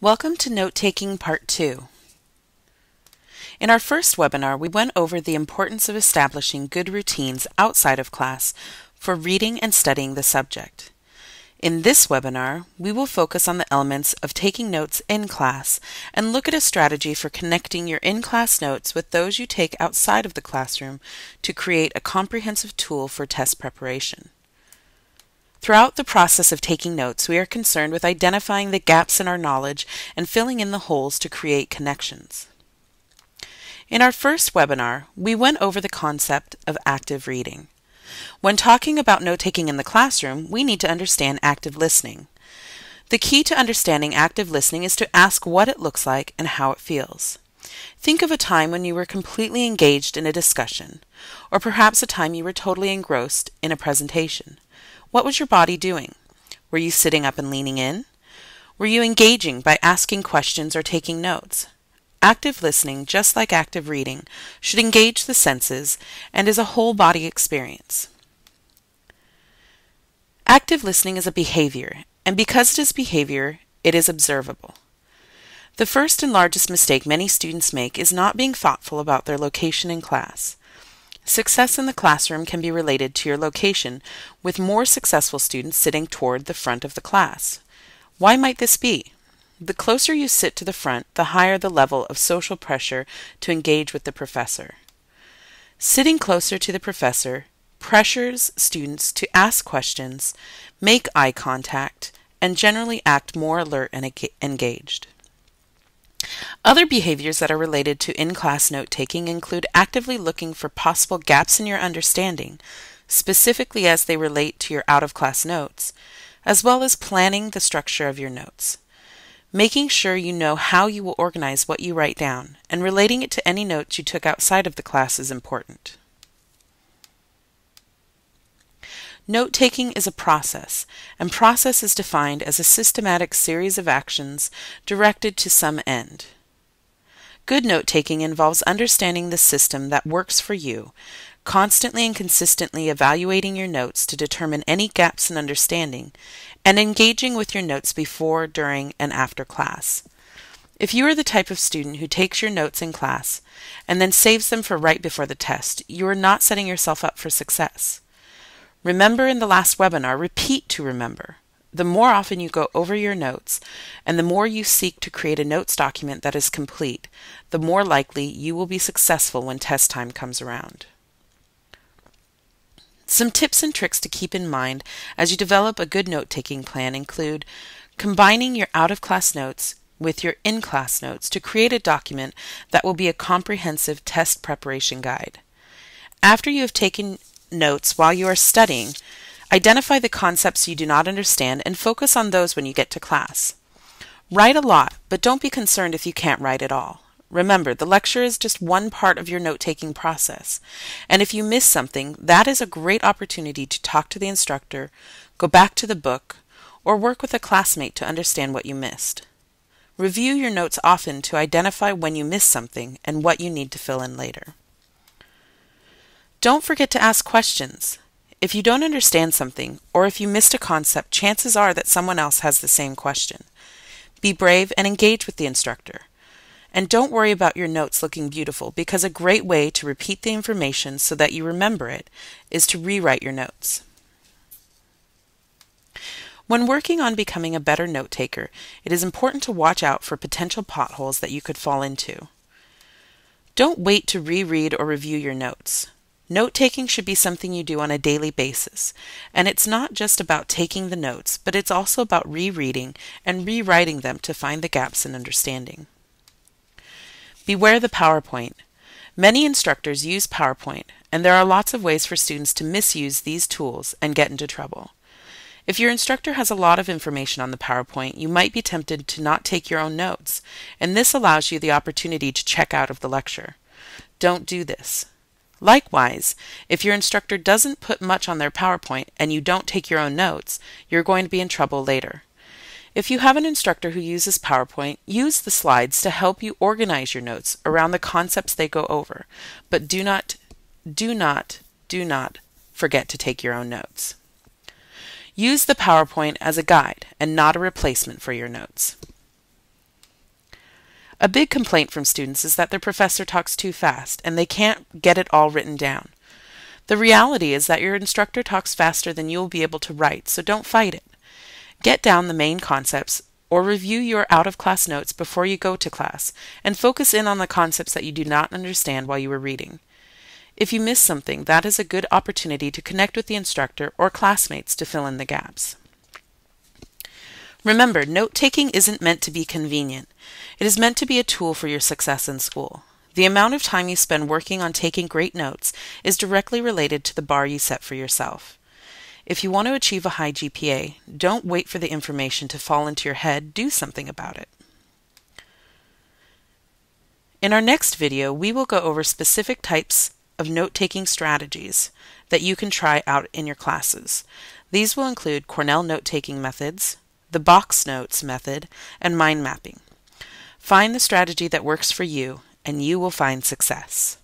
Welcome to Note-Taking Part 2. In our first webinar, we went over the importance of establishing good routines outside of class for reading and studying the subject. In this webinar, we will focus on the elements of taking notes in class and look at a strategy for connecting your in-class notes with those you take outside of the classroom to create a comprehensive tool for test preparation. Throughout the process of taking notes, we are concerned with identifying the gaps in our knowledge and filling in the holes to create connections. In our first webinar, we went over the concept of active reading. When talking about note-taking in the classroom, we need to understand active listening. The key to understanding active listening is to ask what it looks like and how it feels. Think of a time when you were completely engaged in a discussion, or perhaps a time you were totally engrossed in a presentation. What was your body doing? Were you sitting up and leaning in? Were you engaging by asking questions or taking notes? Active listening, just like active reading, should engage the senses and is a whole body experience. Active listening is a behavior, and because it is behavior, it is observable. The first and largest mistake many students make is not being thoughtful about their location in class. Success in the classroom can be related to your location, with more successful students sitting toward the front of the class. Why might this be? The closer you sit to the front, the higher the level of social pressure to engage with the professor. Sitting closer to the professor pressures students to ask questions, make eye contact, and generally act more alert and engaged. Other behaviors that are related to in-class note-taking include actively looking for possible gaps in your understanding, specifically as they relate to your out-of-class notes, as well as planning the structure of your notes. Making sure you know how you will organize what you write down, and relating it to any notes you took outside of the class is important. Note-taking is a process, and process is defined as a systematic series of actions directed to some end. Good note-taking involves understanding the system that works for you, constantly and consistently evaluating your notes to determine any gaps in understanding, and engaging with your notes before, during, and after class. If you are the type of student who takes your notes in class and then saves them for right before the test, you are not setting yourself up for success. Remember in the last webinar, repeat to remember. The more often you go over your notes, and the more you seek to create a notes document that is complete, the more likely you will be successful when test time comes around. Some tips and tricks to keep in mind as you develop a good note-taking plan include combining your out-of-class notes with your in-class notes to create a document that will be a comprehensive test preparation guide. After you have taken notes while you are studying, identify the concepts you do not understand and focus on those when you get to class. Write a lot, but don't be concerned if you can't write at all. Remember, the lecture is just one part of your note-taking process, and if you miss something, that is a great opportunity to talk to the instructor, go back to the book, or work with a classmate to understand what you missed. Review your notes often to identify when you miss something and what you need to fill in later. Don't forget to ask questions. If you don't understand something, or if you missed a concept, chances are that someone else has the same question. Be brave and engage with the instructor. And don't worry about your notes looking beautiful, because a great way to repeat the information so that you remember it is to rewrite your notes. When working on becoming a better note-taker, it is important to watch out for potential potholes that you could fall into. Don't wait to reread or review your notes. Note-taking should be something you do on a daily basis, and it's not just about taking the notes, but it's also about rereading and rewriting them to find the gaps in understanding. Beware the PowerPoint. Many instructors use PowerPoint, and there are lots of ways for students to misuse these tools and get into trouble. If your instructor has a lot of information on the PowerPoint, you might be tempted to not take your own notes, and this allows you the opportunity to check out of the lecture. Don't do this. Likewise, if your instructor doesn't put much on their PowerPoint and you don't take your own notes, you're going to be in trouble later. If you have an instructor who uses PowerPoint, use the slides to help you organize your notes around the concepts they go over, but do not forget to take your own notes. Use the PowerPoint as a guide and not a replacement for your notes. A big complaint from students is that their professor talks too fast and they can't get it all written down. The reality is that your instructor talks faster than you will be able to write, so don't fight it. Get down the main concepts or review your out-of-class notes before you go to class and focus in on the concepts that you do not understand while you were reading. If you miss something, that is a good opportunity to connect with the instructor or classmates to fill in the gaps. Remember, note-taking isn't meant to be convenient. It is meant to be a tool for your success in school. The amount of time you spend working on taking great notes is directly related to the bar you set for yourself. If you want to achieve a high GPA, don't wait for the information to fall into your head, do something about it. In our next video, we will go over specific types of note-taking strategies that you can try out in your classes. These will include Cornell note-taking methods, the box notes method, and mind mapping. Find the strategy that works for you, and you will find success.